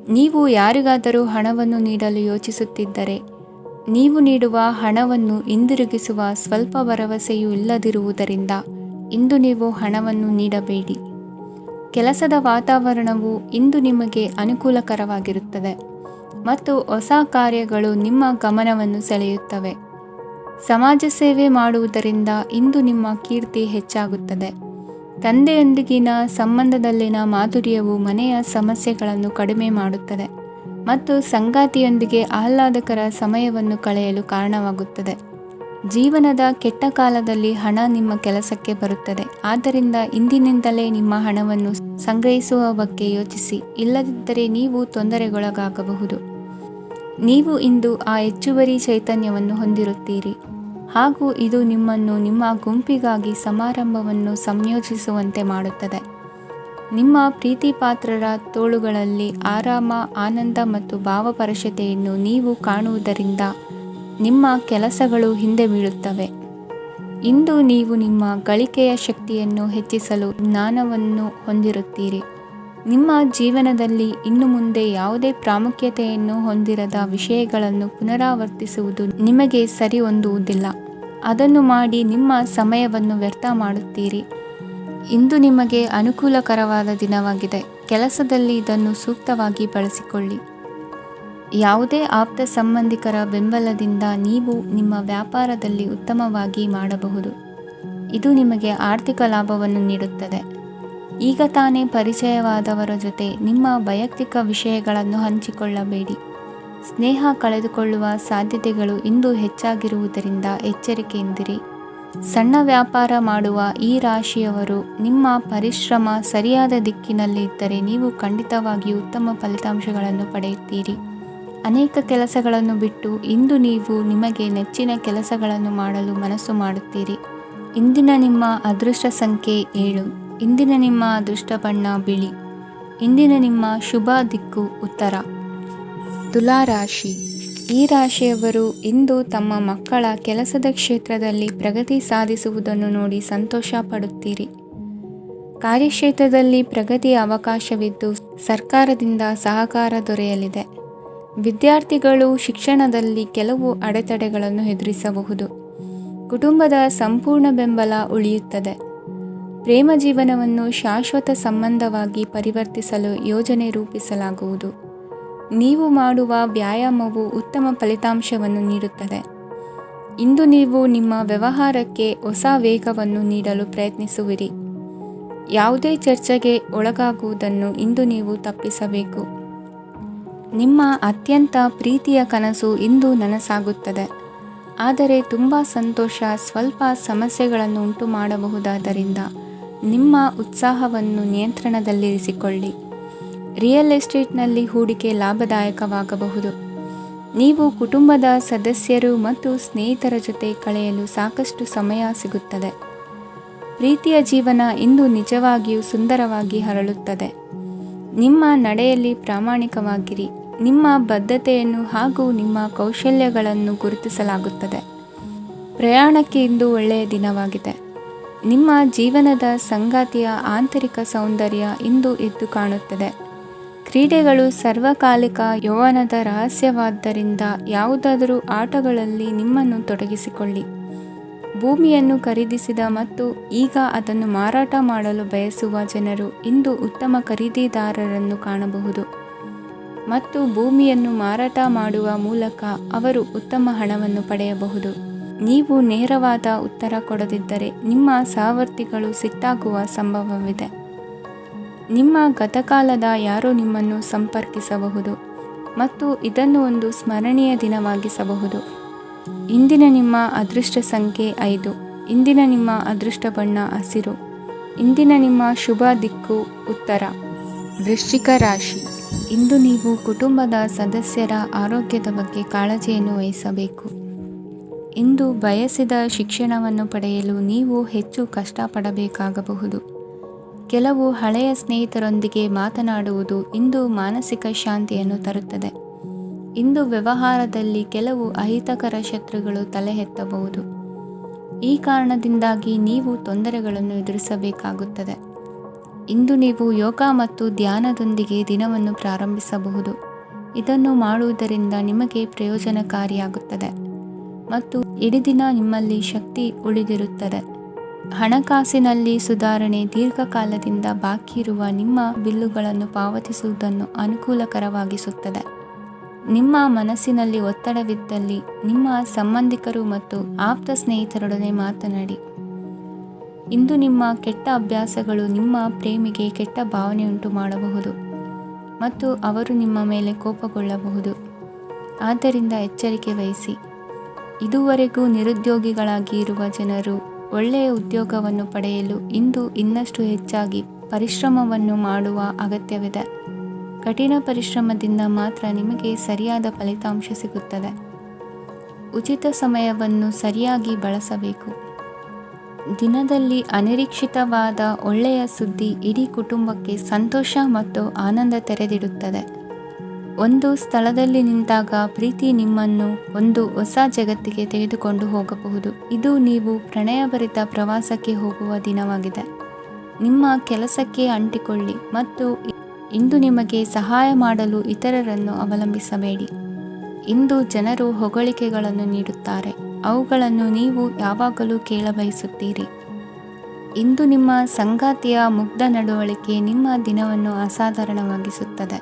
ನೀವು ಯಾರಿಗಾದರೂ ಹಣವನ್ನು ನೀಡಲು ಯೋಚಿಸುತ್ತಿದ್ದರೆ ನೀವು ನೀಡುವ ಹಣವನ್ನು ಹಿಂದಿರುಗಿಸುವ ಸ್ವಲ್ಪ ಭರವಸೆಯೂ ಇಲ್ಲದಿರುವುದರಿಂದ ಇಂದು ನೀವು ಹಣವನ್ನು ನೀಡಬೇಡಿ. ಕೆಲಸದ ವಾತಾವರಣವು ಇಂದು ನಿಮಗೆ ಅನುಕೂಲಕರವಾಗಿರುತ್ತದೆ ಮತ್ತು ಹೊಸ ಕಾರ್ಯಗಳು ನಿಮ್ಮ ಗಮನವನ್ನು ಸೆಳೆಯುತ್ತವೆ. ಸಮಾಜ ಸೇವೆ ಮಾಡುವುದರಿಂದ ಇಂದು ನಿಮ್ಮ ಕೀರ್ತಿ ಹೆಚ್ಚಾಗುತ್ತದೆ. ತಂದೆಯೊಂದಿಗಿನ ಸಂಬಂಧದಲ್ಲಿನ ಮಾಧುರ್ಯವು ಮನೆಯ ಸಮಸ್ಯೆಗಳನ್ನು ಕಡಿಮೆ ಮಾಡುತ್ತದೆ ಮತ್ತು ಸಂಗಾತಿಯೊಂದಿಗೆ ಆಹ್ಲಾದಕರ ಸಮಯವನ್ನು ಕಳೆಯಲು ಕಾರಣವಾಗುತ್ತದೆ. ಜೀವನದ ಕೆಟ್ಟ ಕಾಲದಲ್ಲಿ ಹಣ ನಿಮ್ಮ ಕೆಲಸಕ್ಕೆ ಬರುತ್ತದೆ. ಆದ್ದರಿಂದ ಇಂದಿನಿಂದಲೇ ನಿಮ್ಮ ಹಣವನ್ನು ಸಂಗ್ರಹಿಸುವ ಬಗ್ಗೆ ಯೋಚಿಸಿ, ಇಲ್ಲದಿದ್ದರೆ ನೀವು ತೊಂದರೆಗೊಳಗಾಗಬಹುದು. ನೀವು ಇಂದು ಆ ಹೆಚ್ಚುವರಿ ಚೈತನ್ಯವನ್ನು ಹೊಂದಿರುತ್ತೀರಿ ಹಾಗೂ ಇದು ನಿಮ್ಮನ್ನು ನಿಮ್ಮ ಗುಂಪಿಗಾಗಿ ಸಮಾರಂಭವನ್ನು ಸಂಯೋಜಿಸುವಂತೆ ಮಾಡುತ್ತದೆ. ನಿಮ್ಮ ಪ್ರೀತಿಪಾತ್ರರ ತೋಳುಗಳಲ್ಲಿ ಆರಾಮ, ಆನಂದ ಮತ್ತು ಭಾವಪರಶತೆಯನ್ನು ನೀವು ಕಾಣುವುದರಿಂದ ನಿಮ್ಮ ಕೆಲಸಗಳು ಹಿಂದೆ ಬೀಳುತ್ತವೆ. ಇಂದು ನೀವು ನಿಮ್ಮ ಗಳಿಕೆಯ ಶಕ್ತಿಯನ್ನು ಹೆಚ್ಚಿಸಲು ಜ್ಞಾನವನ್ನು ಹೊಂದಿರುತ್ತೀರಿ. ನಿಮ್ಮ ಜೀವನದಲ್ಲಿ ಇನ್ನು ಮುಂದೆ ಯಾವುದೇ ಪ್ರಾಮುಖ್ಯತೆಯನ್ನು ಹೊಂದಿರದ ವಿಷಯಗಳನ್ನು ಪುನರಾವರ್ತಿಸುವುದು ನಿಮಗೆ ಸರಿ ಹೊಂದುವುದಿಲ್ಲ. ಅದನ್ನು ಮಾಡಿ ನಿಮ್ಮ ಸಮಯವನ್ನು ವ್ಯರ್ಥ ಮಾಡುತ್ತೀರಿ. ಇಂದು ನಿಮಗೆ ಅನುಕೂಲಕರವಾದ ದಿನವಾಗಿದೆ. ಕೆಲಸದಲ್ಲಿ ಇದನ್ನು ಸೂಕ್ತವಾಗಿ ಬಳಸಿಕೊಳ್ಳಿ. ಯಾವುದೇ ಆಪ್ತ ಸಂಬಂಧಿಕರ ಬೆಂಬಲದಿಂದ ನೀವು ನಿಮ್ಮ ವ್ಯಾಪಾರದಲ್ಲಿ ಉತ್ತಮವಾಗಿ ಮಾಡಬಹುದು. ಇದು ನಿಮಗೆ ಆರ್ಥಿಕ ಲಾಭವನ್ನು ನೀಡುತ್ತದೆ. ಈಗ ತಾನೇ ಪರಿಚಯವಾದವರ ಜೊತೆ ನಿಮ್ಮ ವೈಯಕ್ತಿಕ ವಿಷಯಗಳನ್ನು ಹಂಚಿಕೊಳ್ಳಬೇಡಿ. ಸ್ನೇಹ ಕಳೆದುಕೊಳ್ಳುವ ಸಾಧ್ಯತೆಗಳು ಇಂದು ಹೆಚ್ಚಾಗಿರುವುದರಿಂದ ಎಚ್ಚರಿಕೆಯಿಂದಿರಿ. ಸಣ್ಣ ವ್ಯಾಪಾರ ಮಾಡುವ ಈ ರಾಶಿಯವರು ನಿಮ್ಮ ಪರಿಶ್ರಮ ಸರಿಯಾದ ದಿಕ್ಕಿನಲ್ಲಿ ಇದ್ದರೆ ನೀವು ಖಂಡಿತವಾಗಿಯೂ ಉತ್ತಮ ಫಲಿತಾಂಶಗಳನ್ನು ಪಡೆಯುತ್ತೀರಿ. ಅನೇಕ ಕೆಲಸಗಳನ್ನು ಬಿಟ್ಟು ಇಂದು ನೀವು ನಿಮಗೆ ನೆಚ್ಚಿನ ಕೆಲಸಗಳನ್ನು ಮಾಡಲು ಮನಸ್ಸು ಮಾಡುತ್ತೀರಿ. ಇಂದಿನ ನಿಮ್ಮ ಅದೃಷ್ಟ ಸಂಖ್ಯೆ 7. ಇಂದಿನ ನಿಮ್ಮ ಅದೃಷ್ಟ ಬಣ್ಣ ಬಿಳಿ. ಇಂದಿನ ನಿಮ್ಮ ಶುಭ ದಿಕ್ಕು ಉತ್ತರ. ತುಲಾ ರಾಶಿ. ಈ ರಾಶಿಯವರು ಇಂದು ತಮ್ಮ ಮಕ್ಕಳ ಕೆಲಸದ ಕ್ಷೇತ್ರದಲ್ಲಿ ಪ್ರಗತಿ ಸಾಧಿಸುವುದನ್ನು ನೋಡಿ ಸಂತೋಷ ಪಡುತ್ತೀರಿ. ಕಾರ್ಯಕ್ಷೇತ್ರದಲ್ಲಿ ಪ್ರಗತಿಯ ಅವಕಾಶವಿದ್ದು ಸರ್ಕಾರದಿಂದ ಸಹಕಾರ ದೊರೆಯಲಿದೆ. ವಿದ್ಯಾರ್ಥಿಗಳು ಶಿಕ್ಷಣದಲ್ಲಿ ಕೆಲವು ಅಡೆತಡೆಗಳನ್ನು ಎದುರಿಸಬಹುದು. ಕುಟುಂಬದ ಸಂಪೂರ್ಣ ಬೆಂಬಲ ಉಳಿಯುತ್ತದೆ. ಪ್ರೇಮ ಜೀವನವನ್ನು ಶಾಶ್ವತ ಸಂಬಂಧವಾಗಿ ಪರಿವರ್ತಿಸಲು ಯೋಜನೆ ರೂಪಿಸಲಾಗುವುದು. ನೀವು ಮಾಡುವ ವ್ಯಾಯಾಮವು ಉತ್ತಮ ಫಲಿತಾಂಶವನ್ನು ನೀಡುತ್ತದೆ. ಇಂದು ನೀವು ನಿಮ್ಮ ವ್ಯವಹಾರಕ್ಕೆ ಹೊಸ ವೇಗವನ್ನು ನೀಡಲು ಪ್ರಯತ್ನಿಸುವಿರಿ. ಯಾವುದೇ ಚರ್ಚೆಗೆ ಒಳಗಾಗುವುದನ್ನು ಇಂದು ನೀವು ತಪ್ಪಿಸಬೇಕು. ನಿಮ್ಮ ಅತ್ಯಂತ ಪ್ರೀತಿಯ ಕನಸು ಇಂದು ನನಸಾಗುತ್ತದೆ. ಆದರೆ ತುಂಬ ಸಂತೋಷ ಸ್ವಲ್ಪ ಸಮಸ್ಯೆಗಳನ್ನು ಉಂಟು ಮಾಡಬಹುದಾದ್ದರಿಂದ ನಿಮ್ಮ ಉತ್ಸಾಹವನ್ನು ನಿಯಂತ್ರಣದಲ್ಲಿರಿಸಿಕೊಳ್ಳಿ. ರಿಯಲ್ ಎಸ್ಟೇಟ್ನಲ್ಲಿ ಹೂಡಿಕೆ ಲಾಭದಾಯಕವಾಗಬಹುದು. ನೀವು ಕುಟುಂಬದ ಸದಸ್ಯರು ಮತ್ತು ಸ್ನೇಹಿತರ ಜೊತೆ ಕಳೆಯಲು ಸಾಕಷ್ಟು ಸಮಯ ಸಿಗುತ್ತದೆ. ಪ್ರೀತಿಯ ಜೀವನ ಇಂದು ನಿಜವಾಗಿಯೂ ಸುಂದರವಾಗಿ ಹರಳುತ್ತದೆ. ನಿಮ್ಮ ನಡೆಯಲ್ಲಿ ಪ್ರಾಮಾಣಿಕವಾಗಿರಿ. ನಿಮ್ಮ ಬದ್ಧತೆಯನ್ನು ಹಾಗೂ ನಿಮ್ಮ ಕೌಶಲ್ಯಗಳನ್ನು ಗುರುತಿಸಲಾಗುತ್ತದೆ. ಪ್ರಯಾಣಕ್ಕೆ ಇಂದು ಒಳ್ಳೆಯ ದಿನವಾಗಿದೆ. ನಿಮ್ಮ ಜೀವನದ ಸಂಗಾತಿಯ ಆಂತರಿಕ ಸೌಂದರ್ಯ ಇಂದು ಎದ್ದು ಕಾಣುತ್ತದೆ. ಕ್ರೀಡೆಗಳು ಸರ್ವಕಾಲಿಕ ಯೌವನದ ರಹಸ್ಯವಾದ್ದರಿಂದ ಯಾವುದಾದರೂ ಆಟಗಳಲ್ಲಿ ನಿಮ್ಮನ್ನು ತೊಡಗಿಸಿಕೊಳ್ಳಿ. ಭೂಮಿಯನ್ನು ಖರೀದಿಸಿದ ಮತ್ತು ಈಗ ಅದನ್ನು ಮಾರಾಟ ಮಾಡಲು ಬಯಸುವ ಜನರು ಇಂದು ಉತ್ತಮ ಖರೀದಿದಾರರನ್ನು ಕಾಣಬಹುದು ಮತ್ತು ಭೂಮಿಯನ್ನು ಮಾರಾಟ ಮಾಡುವ ಮೂಲಕ ಅವರು ಉತ್ತಮ ಹಣವನ್ನು ಪಡೆಯಬಹುದು. ನೀವು ನೇರವಾದ ಉತ್ತರ ಕೊಡದಿದ್ದರೆ ನಿಮ್ಮ ಸಹವರ್ತಿಗಳು ಸಿಟ್ಟಾಗುವ ಸಂಭವವಿದೆ. ನಿಮ್ಮ ಗತಕಾಲದ ಯಾರೋ ನಿಮ್ಮನ್ನು ಸಂಪರ್ಕಿಸಬಹುದು ಮತ್ತು ಇದನ್ನು ಒಂದು ಸ್ಮರಣೀಯ ದಿನವಾಗಿಸಬಹುದು. ಇಂದಿನ ನಿಮ್ಮ ಅದೃಷ್ಟ ಸಂಖ್ಯೆ 5. ಇಂದಿನ ನಿಮ್ಮ ಅದೃಷ್ಟ ಬಣ್ಣ ಹಸಿರು. ಇಂದಿನ ನಿಮ್ಮ ಶುಭ ದಿಕ್ಕು ಉತ್ತರ. ವೃಶ್ಚಿಕ ರಾಶಿ. ಇಂದು ನೀವು ಕುಟುಂಬದ ಸದಸ್ಯರ ಆರೋಗ್ಯದ ಬಗ್ಗೆ ಕಾಳಜಿಯನ್ನು ವಹಿಸಬೇಕು. ಇಂದು ಬಯಸಿದ ಶಿಕ್ಷಣವನ್ನು ಪಡೆಯಲು ನೀವು ಹೆಚ್ಚು ಕಷ್ಟಪಡಬೇಕಾಗಬಹುದು. ಕೆಲವು ಹಳೆಯ ಸ್ನೇಹಿತರೊಂದಿಗೆ ಮಾತನಾಡುವುದು ಇಂದು ಮಾನಸಿಕ ಶಾಂತಿಯನ್ನು ತರುತ್ತದೆ. ಇಂದು ವ್ಯವಹಾರದಲ್ಲಿ ಕೆಲವು ಅಹಿತಕರ ಶತ್ರುಗಳು ತಲೆ ಎತ್ತಬಹುದು. ಈ ಕಾರಣದಿಂದಾಗಿ ನೀವು ತೊಂದರೆಗಳನ್ನು ಎದುರಿಸಬೇಕಾಗುತ್ತದೆ. ಇಂದು ನೀವು ಯೋಗ ಮತ್ತು ಧ್ಯಾನದೊಂದಿಗೆ ದಿನವನ್ನು ಪ್ರಾರಂಭಿಸಬಹುದು. ಇದನ್ನು ಮಾಡುವುದರಿಂದ ನಿಮಗೆ ಪ್ರಯೋಜನಕಾರಿಯಾಗುತ್ತದೆ ಮತ್ತು ಇಡೀ ದಿನ ನಿಮ್ಮಲ್ಲಿ ಶಕ್ತಿ ಉಳಿದಿರುತ್ತದೆ. ಹಣಕಾಸಿನಲ್ಲಿ ಸುಧಾರಣೆ. ದೀರ್ಘಕಾಲದಿಂದ ಬಾಕಿ ಇರುವ ನಿಮ್ಮ ಬಿಲ್ಲುಗಳನ್ನು ಪಾವತಿಸುವುದನ್ನು ಅನುಕೂಲಕರವಾಗಿಸುತ್ತದೆ. ನಿಮ್ಮ ಮನಸ್ಸಿನಲ್ಲಿ ಒತ್ತಡವಿದ್ದಲ್ಲಿ ನಿಮ್ಮ ಸಂಬಂಧಿಕರು ಮತ್ತು ಆಪ್ತ ಸ್ನೇಹಿತರೊಡನೆ ಮಾತನಾಡಿ. ಇಂದು ನಿಮ್ಮ ಕೆಟ್ಟ ಅಭ್ಯಾಸಗಳು ನಿಮ್ಮ ಪ್ರೇಮಿಗೆ ಕೆಟ್ಟ ಭಾವನೆಯುಂಟು ಮಾಡಬಹುದು ಮತ್ತು ಅವರು ನಿಮ್ಮ ಮೇಲೆ ಕೋಪಗೊಳ್ಳಬಹುದು. ಆದ್ದರಿಂದ ಎಚ್ಚರಿಕೆ ವಹಿಸಿ. ಇದುವರೆಗೂ ನಿರುದ್ಯೋಗಿಗಳಾಗಿ ಇರುವ ಜನರು ಒಳ್ಳೆಯ ಉದ್ಯೋಗವನ್ನು ಪಡೆಯಲು ಇಂದು ಇನ್ನಷ್ಟು ಹೆಚ್ಚಾಗಿ ಪರಿಶ್ರಮವನ್ನು ಮಾಡುವ ಅಗತ್ಯವಿದೆ. ಕಠಿಣ ಪರಿಶ್ರಮದಿಂದ ಮಾತ್ರ ನಿಮಗೆ ಸರಿಯಾದ ಫಲಿತಾಂಶ ಸಿಗುತ್ತದೆ. ಉಚಿತ ಸಮಯವನ್ನು ಸರಿಯಾಗಿ ಬಳಸಬೇಕು. ದಿನದಲ್ಲಿ ಅನಿರೀಕ್ಷಿತವಾದ ಒಳ್ಳೆಯ ಸುದ್ದಿ ಇಡೀ ಕುಟುಂಬಕ್ಕೆ ಸಂತೋಷ ಮತ್ತು ಆನಂದ ತೆರೆದಿಡುತ್ತದೆ. ಒಂದು ಸ್ಥಳದಲ್ಲಿ ನಿಂತಾಗ ಪ್ರೀತಿ ನಿಮ್ಮನ್ನು ಒಂದು ಹೊಸ ಜಗತ್ತಿಗೆ ತೆಗೆದುಕೊಂಡು ಹೋಗಬಹುದು. ಇದು ನೀವು ಪ್ರಣಯಭರಿತ ಪ್ರವಾಸಕ್ಕೆ ಹೋಗುವ ದಿನವಾಗಿದೆ. ನಿಮ್ಮ ಕೆಲಸಕ್ಕೆ ಅಂಟಿಕೊಳ್ಳಿ ಮತ್ತು ಇಂದು ನಿಮಗೆ ಸಹಾಯ ಮಾಡಲು ಇತರರನ್ನು ಅವಲಂಬಿಸಬೇಡಿ. ಇಂದು ಜನರು ಹೊಗಳಿಕೆಗಳನ್ನು ನೀಡುತ್ತಾರೆ. ಅವುಗಳನ್ನು ನೀವು ಯಾವಾಗಲೂ ಕೇಳಬಯಸುತ್ತೀರಿ. ಇಂದು ನಿಮ್ಮ ಸಂಗಾತಿಯ ಮುಗ್ಧ ನಡವಳಿಕೆ ನಿಮ್ಮ ದಿನವನ್ನು ಅಸಾಧಾರಣವಾಗಿಸುತ್ತದೆ.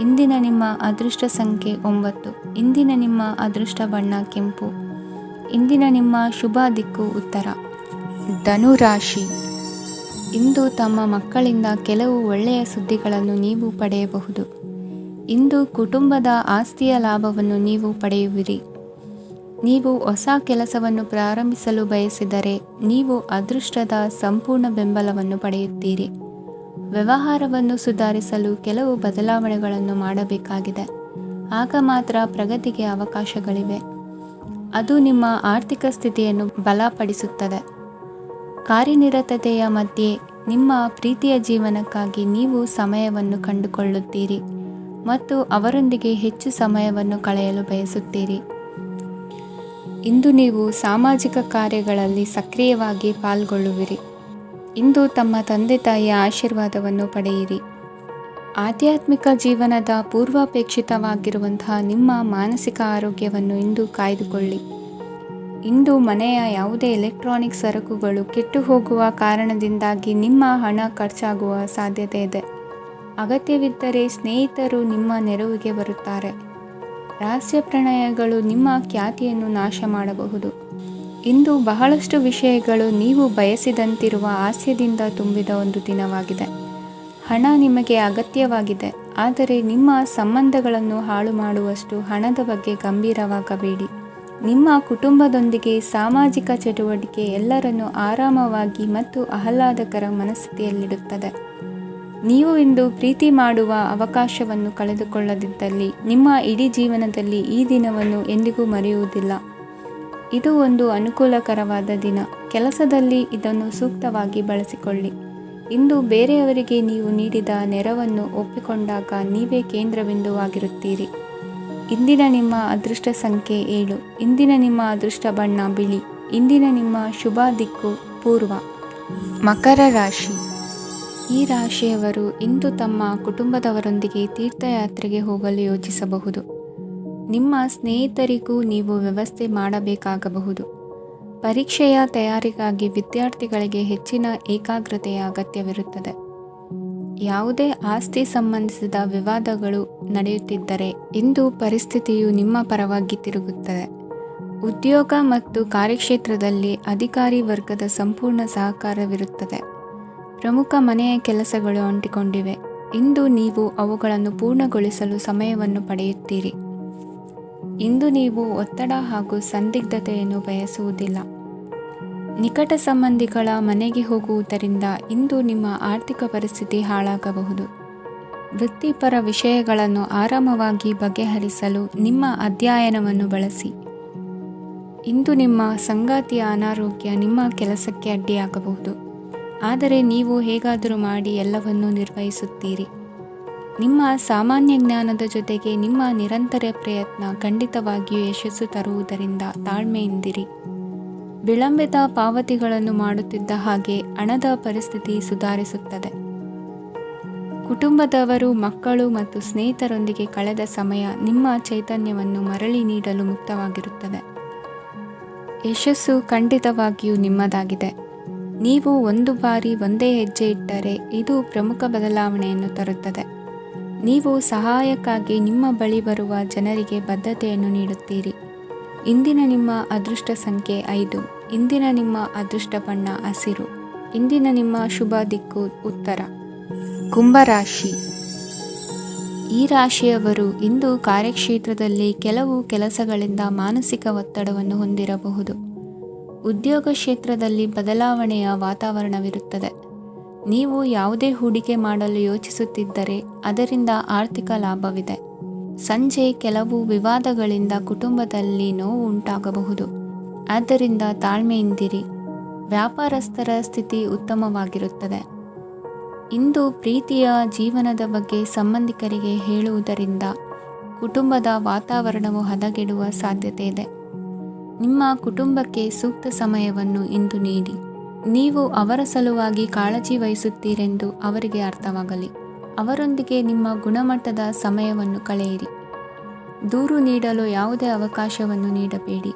ಇಂದಿನ ನಿಮ್ಮ ಅದೃಷ್ಟ ಸಂಖ್ಯೆ 9. ಇಂದಿನ ನಿಮ್ಮ ಅದೃಷ್ಟ ಬಣ್ಣ ಕೆಂಪು. ಇಂದಿನ ನಿಮ್ಮ ಶುಭ ದಿಕ್ಕು ಉತ್ತರ. ಧನುರಾಶಿ. ಇಂದು ತಮ್ಮ ಮಕ್ಕಳಿಂದ ಕೆಲವು ಒಳ್ಳೆಯ ಸುದ್ದಿಗಳನ್ನು ನೀವು ಪಡೆಯಬಹುದು. ಇಂದು ಕುಟುಂಬದ ಆಸ್ತಿಯ ಲಾಭವನ್ನು ನೀವು ಪಡೆಯುವಿರಿ. ನೀವು ಹೊಸ ಕೆಲಸವನ್ನು ಪ್ರಾರಂಭಿಸಲು ಬಯಸಿದರೆ ನೀವು ಅದೃಷ್ಟದ ಸಂಪೂರ್ಣ ಬೆಂಬಲವನ್ನು ಪಡೆಯುತ್ತೀರಿ. ವ್ಯವಹಾರವನ್ನು ಸುಧಾರಿಸಲು ಕೆಲವು ಬದಲಾವಣೆಗಳನ್ನು ಮಾಡಬೇಕಾಗಿದೆ. ಆಗ ಮಾತ್ರ ಪ್ರಗತಿಗೆ ಅವಕಾಶಗಳಿವೆ. ಅದು ನಿಮ್ಮ ಆರ್ಥಿಕ ಸ್ಥಿತಿಯನ್ನು ಬಲಪಡಿಸುತ್ತದೆ. ಕಾರ್ಯನಿರತತೆಯ ಮಧ್ಯೆ ನಿಮ್ಮ ಪ್ರೀತಿಯ ಜೀವನಕ್ಕಾಗಿ ನೀವು ಸಮಯವನ್ನು ಕಂಡುಕೊಳ್ಳುತ್ತೀರಿ ಮತ್ತು ಅವರೊಂದಿಗೆ ಹೆಚ್ಚು ಸಮಯವನ್ನು ಕಳೆಯಲು ಬಯಸುತ್ತೀರಿ. ಇಂದು ನೀವು ಸಾಮಾಜಿಕ ಕಾರ್ಯಗಳಲ್ಲಿ ಸಕ್ರಿಯವಾಗಿ ಪಾಲ್ಗೊಳ್ಳುವಿರಿ. ಇಂದು ತಮ್ಮ ತಂದೆ ತಾಯಿಯ ಆಶೀರ್ವಾದವನ್ನು ಪಡೆಯಿರಿ. ಆಧ್ಯಾತ್ಮಿಕ ಜೀವನದ ಪೂರ್ವಾಪೇಕ್ಷಿತವಾಗಿರುವಂತಹ ನಿಮ್ಮ ಮಾನಸಿಕ ಆರೋಗ್ಯವನ್ನು ಇಂದು ಕಾಯ್ದುಕೊಳ್ಳಿ. ಇಂದು ಮನೆಯ ಯಾವುದೇ ಎಲೆಕ್ಟ್ರಾನಿಕ್ ಸರಕುಗಳು ಕೆಟ್ಟು ಹೋಗುವ ಕಾರಣದಿಂದಾಗಿ ನಿಮ್ಮ ಹಣ ಖರ್ಚಾಗುವ ಸಾಧ್ಯತೆ ಇದೆ. ಅಗತ್ಯವಿದ್ದರೆ ಸ್ನೇಹಿತರು ನಿಮ್ಮ ನೆರವಿಗೆ ಬರುತ್ತಾರೆ. ರಹಸ್ಯ ಪ್ರಣಯಗಳು ನಿಮ್ಮ ಖ್ಯಾತಿಯನ್ನು ನಾಶ ಮಾಡಬಹುದು. ಇಂದು ಬಹಳಷ್ಟು ವಿಷಯಗಳು ನೀವು ಬಯಸಿದಂತಿರುವ ಹಾಸ್ಯದಿಂದ ತುಂಬಿದ ಒಂದು ದಿನವಾಗಿದೆ. ಹಣ ನಿಮಗೆ ಅಗತ್ಯವಾಗಿದೆ, ಆದರೆ ನಿಮ್ಮ ಸಂಬಂಧಗಳನ್ನು ಹಾಳು ಮಾಡುವಷ್ಟು ಹಣದ ಬಗ್ಗೆ ಗಂಭೀರವಾಗಬೇಡಿ. ನಿಮ್ಮ ಕುಟುಂಬದೊಂದಿಗೆ ಸಾಮಾಜಿಕ ಚಟುವಟಿಕೆ ಎಲ್ಲರನ್ನೂ ಆರಾಮವಾಗಿ ಮತ್ತು ಆಹ್ಲಾದಕರ ಮನಸ್ಥಿತಿಯಲ್ಲಿಡುತ್ತದೆ. ನೀವು ಇಂದು ಪ್ರೀತಿ ಮಾಡುವ ಅವಕಾಶವನ್ನು ಕಳೆದುಕೊಳ್ಳದಿದ್ದಲ್ಲಿ ನಿಮ್ಮ ಇಡೀ ಜೀವನದಲ್ಲಿ ಈ ದಿನವನ್ನು ಎಂದಿಗೂ ಮರೆಯುವುದಿಲ್ಲ. ಇದು ಒಂದು ಅನುಕೂಲಕರವಾದ ದಿನ. ಕೆಲಸದಲ್ಲಿ ಇದನ್ನು ಸೂಕ್ತವಾಗಿ ಬಳಸಿಕೊಳ್ಳಿ. ಇಂದು ಬೇರೆಯವರಿಗೆ ನೀವು ನೀಡಿದ ನೆರವನ್ನು ಒಪ್ಪಿಕೊಂಡಾಗ ನೀವೇ ಕೇಂದ್ರಬಿಂದುವಾಗಿರುತ್ತೀರಿ. ಇಂದಿನ ನಿಮ್ಮ ಅದೃಷ್ಟ ಸಂಖ್ಯೆ 7. ಇಂದಿನ ನಿಮ್ಮ ಅದೃಷ್ಟ ಬಣ್ಣ ಬಿಳಿ. ಇಂದಿನ ನಿಮ್ಮ ಶುಭ ದಿಕ್ಕು ಪೂರ್ವ. ಮಕರ ರಾಶಿ. ಈ ರಾಶಿಯವರು ಇಂದು ತಮ್ಮ ಕುಟುಂಬದವರೊಂದಿಗೆ ತೀರ್ಥಯಾತ್ರೆಗೆ ಹೋಗಲು ಯೋಚಿಸಬಹುದು. ನಿಮ್ಮ ಸ್ನೇಹಿತರಿಗೂ ನೀವು ವ್ಯವಸ್ಥೆ ಮಾಡಬೇಕಾಗಬಹುದು. ಪರೀಕ್ಷೆಯ ತಯಾರಿಗಾಗಿ ವಿದ್ಯಾರ್ಥಿಗಳಿಗೆ ಹೆಚ್ಚಿನ ಏಕಾಗ್ರತೆಯ ಅಗತ್ಯವಿರುತ್ತದೆ. ಯಾವುದೇ ಆಸ್ತಿ ಸಂಬಂಧಿಸಿದ ವಿವಾದಗಳು ನಡೆಯುತ್ತಿದ್ದರೆ ಇಂದು ಪರಿಸ್ಥಿತಿಯು ನಿಮ್ಮ ಪರವಾಗಿ ತಿರುಗುತ್ತದೆ. ಉದ್ಯೋಗ ಮತ್ತು ಕಾರ್ಯಕ್ಷೇತ್ರದಲ್ಲಿ ಅಧಿಕಾರಿ ವರ್ಗದ ಸಂಪೂರ್ಣ ಸಹಕಾರವಿರುತ್ತದೆ. ಪ್ರಮುಖ ಮನೆಯ ಕೆಲಸಗಳು ಅಂಟಿಕೊಂಡಿವೆ. ಇಂದು ನೀವು ಅವುಗಳನ್ನು ಪೂರ್ಣಗೊಳಿಸಲು ಸಮಯವನ್ನು ಪಡೆಯುತ್ತೀರಿ. ಇಂದು ನೀವು ಒತ್ತಡ ಹಾಗೂ ಸಂದಿಗ್ಧತೆಯನ್ನು ಬಯಸುವುದಿಲ್ಲ. ನಿಕಟ ಸಂಬಂಧಿಗಳ ಮನೆಗೆ ಹೋಗುವುದರಿಂದ ಇಂದು ನಿಮ್ಮ ಆರ್ಥಿಕ ಪರಿಸ್ಥಿತಿ ಹಾಳಾಗಬಹುದು. ವೃತ್ತಿಪರ ವಿಷಯಗಳನ್ನು ಆರಾಮವಾಗಿ ಬಗೆಹರಿಸಲು ನಿಮ್ಮ ಅಧ್ಯಯನವನ್ನು ಬಳಸಿ. ಇಂದು ನಿಮ್ಮ ಸಂಗಾತಿಯ ಅನಾರೋಗ್ಯ ನಿಮ್ಮ ಕೆಲಸಕ್ಕೆ ಅಡ್ಡಿಯಾಗಬಹುದು, ಆದರೆ ನೀವು ಹೇಗಾದರೂ ಮಾಡಿ ಎಲ್ಲವನ್ನೂ ನಿರ್ವಹಿಸುತ್ತೀರಿ. ನಿಮ್ಮ ಸಾಮಾನ್ಯ ಜ್ಞಾನದ ಜೊತೆಗೆ ನಿಮ್ಮ ನಿರಂತರ ಪ್ರಯತ್ನ ಖಂಡಿತವಾಗಿಯೂ ಯಶಸ್ಸು ತರುವುದರಿಂದ ತಾಳ್ಮೆಯಿಂದಿರಿ. ವಿಳಂಬಿತ ಪಾವತಿಗಳನ್ನು ಮಾಡುತ್ತಿದ್ದ ಹಾಗೆ ಹಣದ ಪರಿಸ್ಥಿತಿ ಸುಧಾರಿಸುತ್ತದೆ. ಕುಟುಂಬದವರು, ಮಕ್ಕಳು ಮತ್ತು ಸ್ನೇಹಿತರೊಂದಿಗೆ ಕಳೆದ ಸಮಯ ನಿಮ್ಮ ಚೈತನ್ಯವನ್ನು ಮರಳಿ ನೀಡಲು ಮುಕ್ತವಾಗಿರುತ್ತದೆ. ಯಶಸ್ಸು ಖಂಡಿತವಾಗಿಯೂ ನಿಮ್ಮದಾಗಿದೆ. ನೀವು ಒಂದು ಬಾರಿ ಒಂದೇ ಹೆಜ್ಜೆ ಇಟ್ಟರೆ ಇದು ಪ್ರಮುಖ ಬದಲಾವಣೆಯನ್ನು ತರುತ್ತದೆ. ನೀವು ಸಹಾಯಕ್ಕಾಗಿ ನಿಮ್ಮ ಬಳಿ ಬರುವ ಜನರಿಗೆ ಬದ್ಧತೆಯನ್ನು ನೀಡುತ್ತೀರಿ. ಇಂದಿನ ನಿಮ್ಮ ಅದೃಷ್ಟ ಸಂಖ್ಯೆ 5. ಇಂದಿನ ನಿಮ್ಮ ಅದೃಷ್ಟ ಬಣ್ಣ ಹಸಿರು. ಇಂದಿನ ನಿಮ್ಮ ಶುಭ ದಿಕ್ಕು ಉತ್ತರ. ಕುಂಭರಾಶಿ. ಈ ರಾಶಿಯವರು ಇಂದು ಕಾರ್ಯಕ್ಷೇತ್ರದಲ್ಲಿ ಕೆಲವು ಕೆಲಸಗಳಿಂದ ಮಾನಸಿಕ ಒತ್ತಡವನ್ನು ಹೊಂದಿರಬಹುದು. ಉದ್ಯೋಗ ಕ್ಷೇತ್ರದಲ್ಲಿ ಬದಲಾವಣೆಯ ವಾತಾವರಣವಿರುತ್ತದೆ. ನೀವು ಯಾವುದೇ ಹೂಡಿಕೆ ಮಾಡಲು ಯೋಚಿಸುತ್ತಿದ್ದರೆ ಅದರಿಂದ ಆರ್ಥಿಕ ಲಾಭವಿದೆ. ಸಂಜೆ ಕೆಲವು ವಿವಾದಗಳಿಂದ ಕುಟುಂಬದಲ್ಲಿ ನೋವು ಉಂಟಾಗಬಹುದು, ಆದ್ದರಿಂದ ತಾಳ್ಮೆಯಿಂದಿರಿ. ವ್ಯಾಪಾರಸ್ಥರ ಸ್ಥಿತಿ ಉತ್ತಮವಾಗಿರುತ್ತದೆ. ಇಂದು ಪ್ರೀತಿಯ ಜೀವನದ ಬಗ್ಗೆ ಸಂಬಂಧಿಕರಿಗೆ ಹೇಳುವುದರಿಂದ ಕುಟುಂಬದ ವಾತಾವರಣವು ಹದಗೆಡುವ ಸಾಧ್ಯತೆ ಇದೆ. ನಿಮ್ಮ ಕುಟುಂಬಕ್ಕೆ ಸೂಕ್ತ ಸಮಯವನ್ನು ಇಂದು ನೀಡಿ. ನೀವು ಅವರ ಸಲುವಾಗಿ ಕಾಳಜಿ ವಹಿಸುತ್ತೀರೆಂದು ಅವರಿಗೆ ಅರ್ಥವಾಗಲಿ. ಅವರೊಂದಿಗೆ ನಿಮ್ಮ ಗುಣಮಟ್ಟದ ಸಮಯವನ್ನು ಕಳೆಯಿರಿ. ದೂರು ನೀಡಲು ಯಾವುದೇ ಅವಕಾಶವನ್ನು ನೀಡಬೇಡಿ.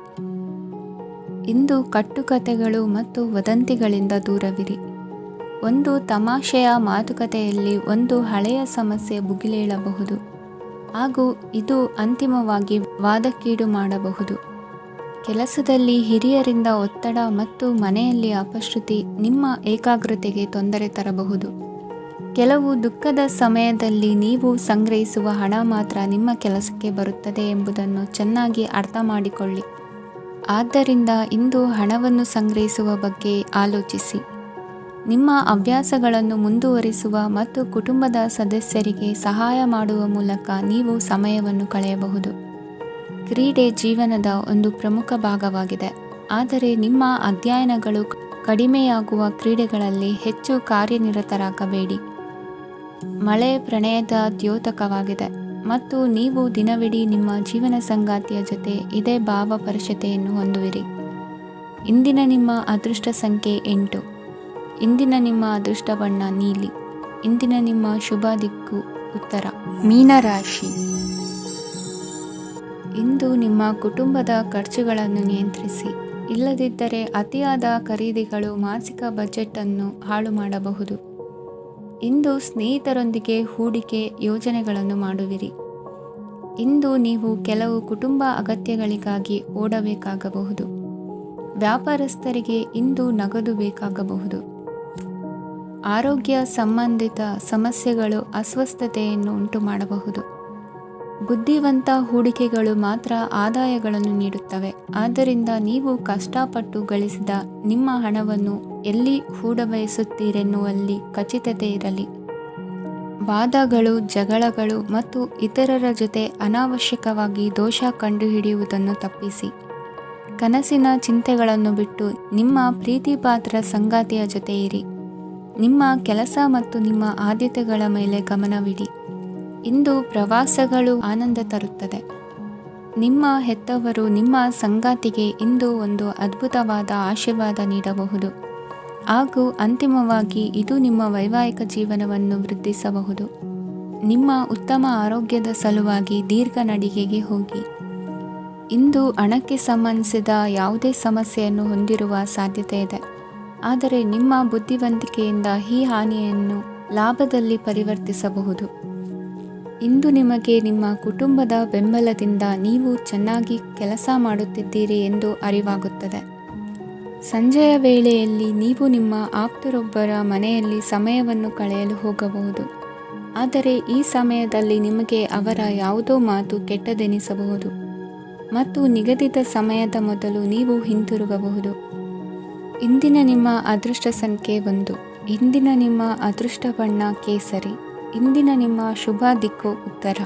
ಇಂದು ಕಟ್ಟುಕತೆಗಳು ಮತ್ತು ವದಂತಿಗಳಿಂದ ದೂರವಿರಿ. ಒಂದು ತಮಾಷೆಯ ಮಾತುಕತೆಯಲ್ಲಿ ಒಂದು ಹಳೆಯ ಸಮಸ್ಯೆ ಭುಗಿಲೇಳಬಹುದು ಹಾಗೂ ಇದು ಅಂತಿಮವಾಗಿ ವಾದಕ್ಕೀಡು ಮಾಡಬಹುದು. ಕೆಲಸದಲ್ಲಿ ಹಿರಿಯರಿಂದ ಒತ್ತಡ ಮತ್ತು ಮನೆಯಲ್ಲಿ ಅಪಶ್ರುತಿ ನಿಮ್ಮ ಏಕಾಗ್ರತೆಗೆ ತೊಂದರೆ ತರಬಹುದು. ಕೆಲವು ದುಃಖದ ಸಮಯದಲ್ಲಿ ನೀವು ಸಂಗ್ರಹಿಸುವ ಹಣ ಮಾತ್ರ ನಿಮ್ಮ ಕೆಲಸಕ್ಕೆ ಬರುತ್ತದೆ ಎಂಬುದನ್ನು ಚೆನ್ನಾಗಿ ಅರ್ಥ ಮಾಡಿಕೊಳ್ಳಿ. ಆದ್ದರಿಂದ ಇಂದು ಹಣವನ್ನು ಸಂಗ್ರಹಿಸುವ ಬಗ್ಗೆ ಆಲೋಚಿಸಿ. ನಿಮ್ಮ ಅಭ್ಯಾಸಗಳನ್ನು ಮುಂದುವರಿಸುವ ಮತ್ತು ಕುಟುಂಬದ ಸದಸ್ಯರಿಗೆ ಸಹಾಯ ಮಾಡುವ ಮೂಲಕ ನೀವು ಸಮಯವನ್ನು ಕಳೆಯಬಹುದು. ಕ್ರೀಡೆ ಜೀವನದ ಒಂದು ಪ್ರಮುಖ ಭಾಗವಾಗಿದೆ, ಆದರೆ ನಿಮ್ಮ ಅಧ್ಯಯನಗಳು ಕಡಿಮೆಯಾಗುವ ಕ್ರೀಡೆಗಳಲ್ಲಿ ಹೆಚ್ಚು ಕಾರ್ಯನಿರತರಾಗಬೇಡಿ. ಮಳೆ ಪ್ರಣಯದ ದ್ಯೋತಕವಾಗಿದೆ ಮತ್ತು ನೀವು ದಿನವಿಡೀ ನಿಮ್ಮ ಜೀವನ ಸಂಗಾತಿಯ ಜೊತೆ ಇದೇ ಭಾವಪರಿಷತೆಯನ್ನು ಹೊಂದುವಿರಿ. ಇಂದಿನ ನಿಮ್ಮ ಅದೃಷ್ಟ ಸಂಖ್ಯೆ 8. ಇಂದಿನ ನಿಮ್ಮ ಅದೃಷ್ಟ ಬಣ್ಣ ನೀಲಿ. ಇಂದಿನ ನಿಮ್ಮ ಶುಭ ದಿಕ್ಕು ಉತ್ತರ. ಮೀನರಾಶಿ. ಇಂದು ನಿಮ್ಮ ಕುಟುಂಬದ ಖರ್ಚುಗಳನ್ನು ನಿಯಂತ್ರಿಸಿ. ಇಲ್ಲದಿದ್ದರೆ ಅತಿಯಾದ ಖರೀದಿಗಳು ಮಾಸಿಕ ಬಜೆಟನ್ನು ಹಾಳು ಮಾಡಬಹುದು. ಇಂದು ಸ್ನೇಹಿತರೊಂದಿಗೆ ಹೂಡಿಕೆ ಯೋಜನೆಗಳನ್ನು ಮಾಡುವಿರಿ. ಇಂದು ನೀವು ಕೆಲವು ಕುಟುಂಬ ಅಗತ್ಯಗಳಿಗಾಗಿ ಓಡಬೇಕಾಗಬಹುದು. ವ್ಯಾಪಾರಸ್ಥರಿಗೆ ಇಂದು ನಗದು ಬೇಕಾಗಬಹುದು. ಆರೋಗ್ಯ ಸಂಬಂಧಿತ ಸಮಸ್ಯೆಗಳು ಅಸ್ವಸ್ಥತೆಯನ್ನು ಉಂಟುಮಾಡಬಹುದು. ಬುದ್ಧಿವಂತ ಹೂಡಿಕೆಗಳು ಮಾತ್ರ ಆದಾಯಗಳನ್ನು ನೀಡುತ್ತವೆ. ಆದ್ದರಿಂದ ನೀವು ಕಷ್ಟಪಟ್ಟು ಗಳಿಸಿದ ನಿಮ್ಮ ಹಣವನ್ನು ಎಲ್ಲಿ ಹೂಡಬಯಸುತ್ತೀರೆನ್ನುವಲ್ಲಿ ಖಚಿತತೆ ಇರಲಿ. ವಾದಗಳು, ಜಗಳಗಳು ಮತ್ತು ಇತರರ ಜೊತೆ ಅನಾವಶ್ಯಕವಾಗಿ ದೋಷ ಕಂಡುಹಿಡಿಯುವುದನ್ನು ತಪ್ಪಿಸಿ. ಕನಸಿನ ಚಿಂತೆಗಳನ್ನು ಬಿಟ್ಟು ನಿಮ್ಮ ಪ್ರೀತಿಪಾತ್ರ ಸಂಗಾತಿಯ ಜೊತೆ ಇರಿ. ನಿಮ್ಮ ಕೆಲಸ ಮತ್ತು ನಿಮ್ಮ ಆದ್ಯತೆಗಳ ಮೇಲೆ ಗಮನವಿಡಿ. ಇಂದು ಪ್ರವಾಸಗಳು ಆನಂದ ತರುತ್ತದೆ. ನಿಮ್ಮ ಹೆತ್ತವರು ನಿಮ್ಮ ಸಂಗಾತಿಗೆ ಇಂದು ಒಂದು ಅದ್ಭುತವಾದ ಆಶೀರ್ವಾದ ನೀಡಬಹುದು. ಹಾಗೂ ಅಂತಿಮವಾಗಿ ಇದು ನಿಮ್ಮ ವೈವಾಹಿಕ ಜೀವನವನ್ನು ವೃದ್ಧಿಸಬಹುದು. ನಿಮ್ಮ ಉತ್ತಮ ಆರೋಗ್ಯದ ಸಲುವಾಗಿ ದೀರ್ಘ ನಡಿಗೆಗೆ ಹೋಗಿ. ಇಂದು ಹಣಕ್ಕೆ ಸಂಬಂಧಿಸಿದ ಯಾವುದೇ ಸಮಸ್ಯೆಯನ್ನು ಹೊಂದಿರುವ ಸಾಧ್ಯತೆ ಇದೆ. ಆದರೆ ನಿಮ್ಮ ಬುದ್ಧಿವಂತಿಕೆಯಿಂದ ಈ ಹಾನಿಯನ್ನು ಲಾಭದಲ್ಲಿ ಪರಿವರ್ತಿಸಬಹುದು. ಇಂದು ನಿಮಗೆ ನಿಮ್ಮ ಕುಟುಂಬದ ಬೆಂಬಲದಿಂದ ನೀವು ಚೆನ್ನಾಗಿ ಕೆಲಸ ಮಾಡುತ್ತಿದ್ದೀರಿ ಎಂದು ಅರಿವಾಗುತ್ತದೆ. ಸಂಜೆಯ ವೇಳೆಯಲ್ಲಿ ನೀವು ನಿಮ್ಮ ಆಪ್ತರೊಬ್ಬರ ಮನೆಯಲ್ಲಿ ಸಮಯವನ್ನು ಕಳೆಯಲು ಹೋಗಬಹುದು. ಆದರೆ ಈ ಸಮಯದಲ್ಲಿ ನಿಮಗೆ ಅವರ ಯಾವುದೋ ಮಾತು ಕೆಟ್ಟದೆನಿಸಬಹುದು ಮತ್ತು ನಿಗದಿತ ಸಮಯದ ಮೊದಲು ನೀವು ಹಿಂತಿರುಗಬಹುದು. ಇಂದಿನ ನಿಮ್ಮ ಅದೃಷ್ಟ ಸಂಖ್ಯೆ 1. ಇಂದಿನ ನಿಮ್ಮ ಅದೃಷ್ಟ ಬಣ್ಣ ಕೇಸರಿ. ಇಂದಿನ ನಿಮ್ಮ ಶುಭ ದಿಕ್ಕು ಉತ್ತರ.